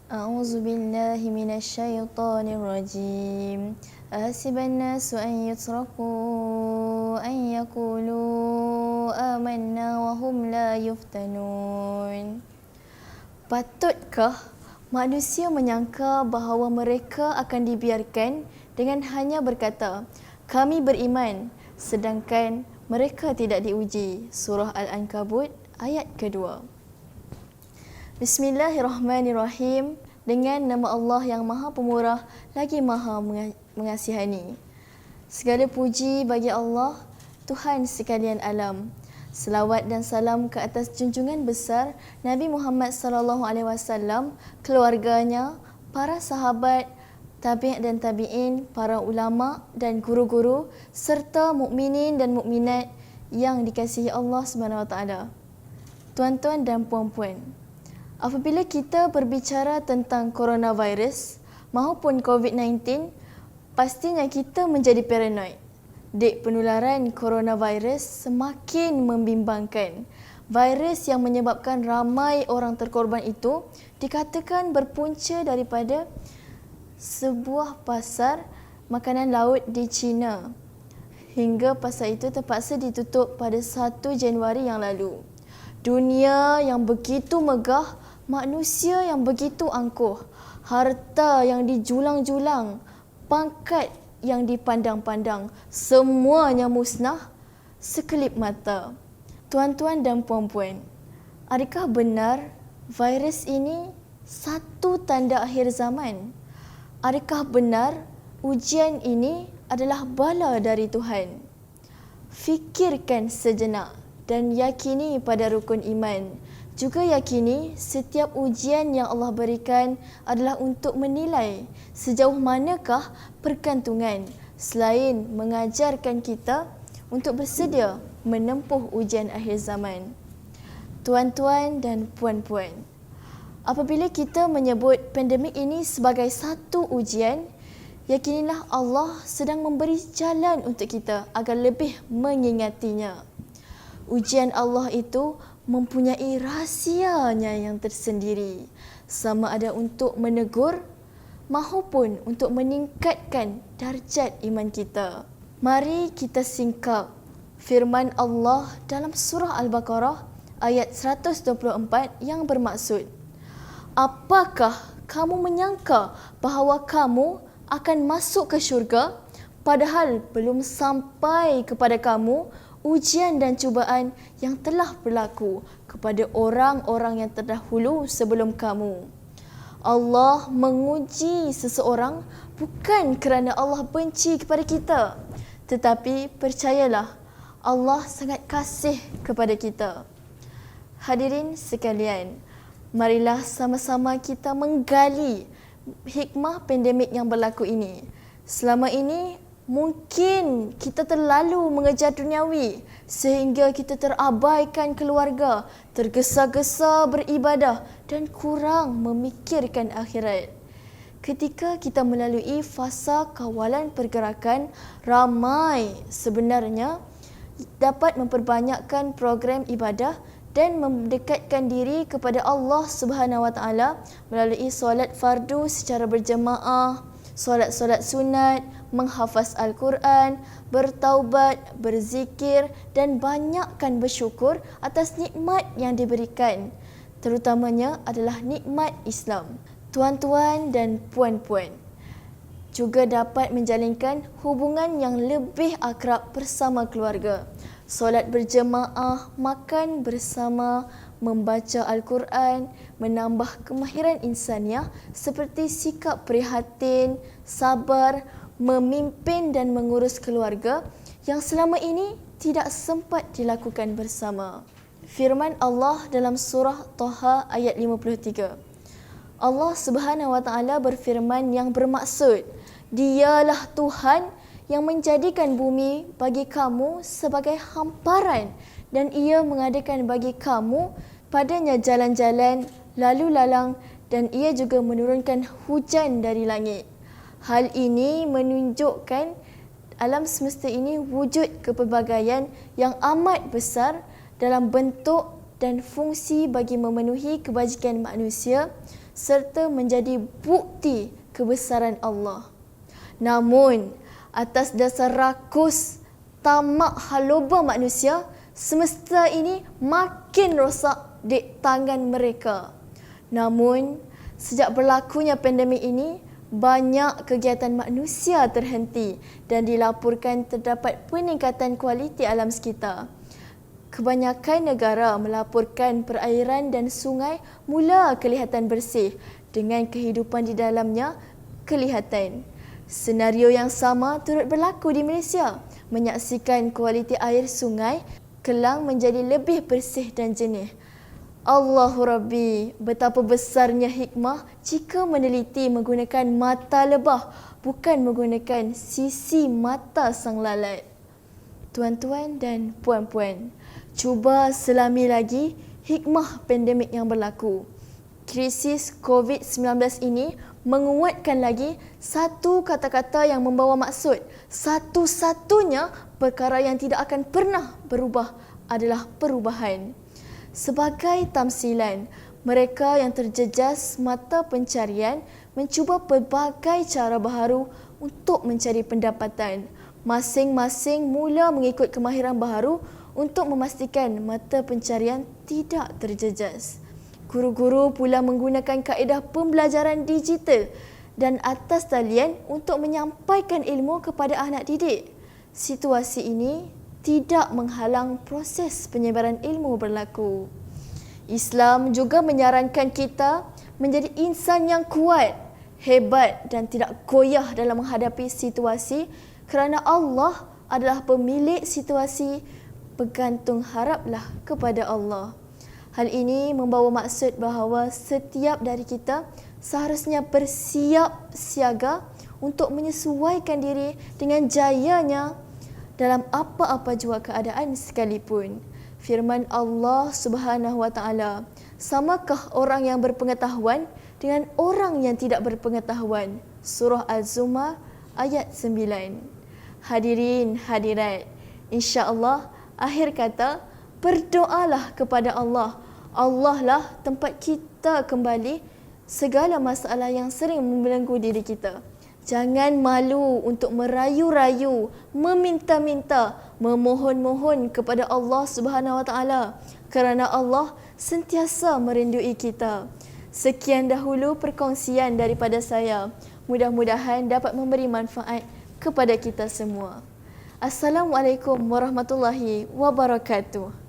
أعوذ بالله من الشيطان الرجيم أحسب الناس أن يتركوا أن يقولوا آمنا وهم لا يفتنون. Patutkah manusia menyangka bahawa mereka akan dibiarkan dengan hanya berkata, kami beriman, sedangkan mereka tidak diuji? Surah Al-Ankabut ayat kedua. Bismillahirrahmanirrahim. Dengan nama Allah yang Maha Pemurah lagi Maha Mengasihani. Segala puji bagi Allah, Tuhan sekalian alam. Selawat dan salam ke atas junjungan besar Nabi Muhammad SAW, keluarganya, para sahabat, tabi' dan tabi'in, para ulama dan guru-guru serta mukminin dan mukminat yang dikasihi Allah SWT. Tuan-tuan dan puan-puan, apabila kita berbicara tentang coronavirus maupun COVID-19, pastinya kita menjadi paranoid. Dek penularan coronavirus semakin membimbangkan. Virus yang menyebabkan ramai orang terkorban itu dikatakan berpunca daripada sebuah pasar makanan laut di China. Hingga pasar itu terpaksa ditutup pada 1 Januari yang lalu. Dunia yang begitu megah, manusia yang begitu angkuh, harta yang dijulang-julang, pangkat yang dipandang-pandang, semuanya musnah sekelip mata. Tuan-tuan dan puan-puan, adakah benar virus ini satu tanda akhir zaman? Adakah benar ujian ini adalah bala dari Tuhan? Fikirkan sejenak dan yakini pada rukun iman. Juga yakini setiap ujian yang Allah berikan adalah untuk menilai sejauh manakah pergantungan selain mengajarkan kita untuk bersedia menempuh ujian akhir zaman. Tuan-tuan dan puan-puan, apabila kita menyebut pandemik ini sebagai satu ujian, yakinilah Allah sedang memberi jalan untuk kita agar lebih mengingatinya. Ujian Allah itu mempunyai rahsianya yang tersendiri, sama ada untuk menegur maupun untuk meningkatkan darjat iman kita. Mari kita singkap firman Allah dalam surah Al-Baqarah ayat 124 yang bermaksud, apakah kamu menyangka bahawa kamu akan masuk ke syurga padahal belum sampai kepada kamu ujian dan cubaan yang telah berlaku kepada orang-orang yang terdahulu sebelum kamu. Allah menguji seseorang bukan kerana Allah benci kepada kita, tetapi percayalah, Allah sangat kasih kepada kita. Hadirin sekalian, marilah sama-sama kita menggali hikmah pandemik yang berlaku ini. Selama ini mungkin kita terlalu mengejar duniawi sehingga kita terabaikan keluarga, tergesa-gesa beribadah dan kurang memikirkan akhirat. Ketika kita melalui fasa kawalan pergerakan, ramai sebenarnya dapat memperbanyakkan program ibadah dan mendekatkan diri kepada Allah Subhanahu Wa Taala melalui solat fardu secara berjemaah, solat-solat sunat, menghafaz Al-Quran, bertaubat, berzikir dan banyakkan bersyukur atas nikmat yang diberikan. Terutamanya adalah nikmat Islam. Tuan-tuan dan puan-puan juga dapat menjalinkan hubungan yang lebih akrab bersama keluarga. Solat berjemaah, makan bersama, membaca Al-Quran, menambah kemahiran insaniah seperti sikap prihatin, sabar, memimpin dan mengurus keluarga yang selama ini tidak sempat dilakukan bersama. Firman Allah dalam surah Taha ayat 53. Allah Subhanahu Wa Taala berfirman yang bermaksud, Dialah Tuhan yang menjadikan bumi bagi kamu sebagai hamparan dan Ia mengadakan bagi kamu padanya jalan-jalan, lalu lalang dan Ia juga menurunkan hujan dari langit. Hal ini menunjukkan alam semesta ini wujud kepelbagaian yang amat besar dalam bentuk dan fungsi bagi memenuhi kebajikan manusia serta menjadi bukti kebesaran Allah. Namun, atas dasar rakus, tamak haloba manusia, semesta ini makin rosak di tangan mereka. Namun, sejak berlakunya pandemik ini, banyak kegiatan manusia terhenti dan dilaporkan terdapat peningkatan kualiti alam sekitar. Kebanyakan negara melaporkan perairan dan sungai mula kelihatan bersih dengan kehidupan di dalamnya kelihatan. Senario yang sama turut berlaku di Malaysia, menyaksikan kualiti air sungai Kelang menjadi lebih bersih dan jernih. Allahu Rabbi, betapa besarnya hikmah jika meneliti menggunakan mata lebah, bukan menggunakan sisi mata sang lalat. Tuan-tuan dan puan-puan, cuba selami lagi hikmah pandemik yang berlaku. Krisis COVID-19 ini menguatkan lagi satu kata-kata yang membawa maksud. Satu-satunya perkara yang tidak akan pernah berubah adalah perubahan. Sebagai tamsilan, mereka yang terjejas mata pencarian mencuba pelbagai cara baharu untuk mencari pendapatan. Masing-masing mula mengikut kemahiran baharu untuk memastikan mata pencarian tidak terjejas. Guru-guru pula menggunakan kaedah pembelajaran digital dan atas talian untuk menyampaikan ilmu kepada anak didik. Situasi ini tidak menghalang proses penyebaran ilmu berlaku. Islam juga menyarankan kita menjadi insan yang kuat, hebat dan tidak goyah dalam menghadapi situasi kerana Allah adalah pemilik situasi. Bergantung haraplah kepada Allah. Hal ini membawa maksud bahawa setiap dari kita seharusnya bersiap siaga untuk menyesuaikan diri dengan jayanya dalam apa-apa jua keadaan sekalipun. Firman Allah Subhanahu Wa Taala, samakah orang yang berpengetahuan dengan orang yang tidak berpengetahuan? Surah Az-Zumar ayat 9. Hadirin hadirat, insya-Allah akhir kata, berdoalah kepada Allah. Allah lah tempat kita kembali segala masalah yang sering membelenggu diri kita. Jangan malu untuk merayu-rayu, meminta-minta, memohon-mohon kepada Allah Subhanahu Wa Taala kerana Allah sentiasa merindui kita. Sekian dahulu perkongsian daripada saya. Mudah-mudahan dapat memberi manfaat kepada kita semua. Assalamualaikum warahmatullahi wabarakatuh.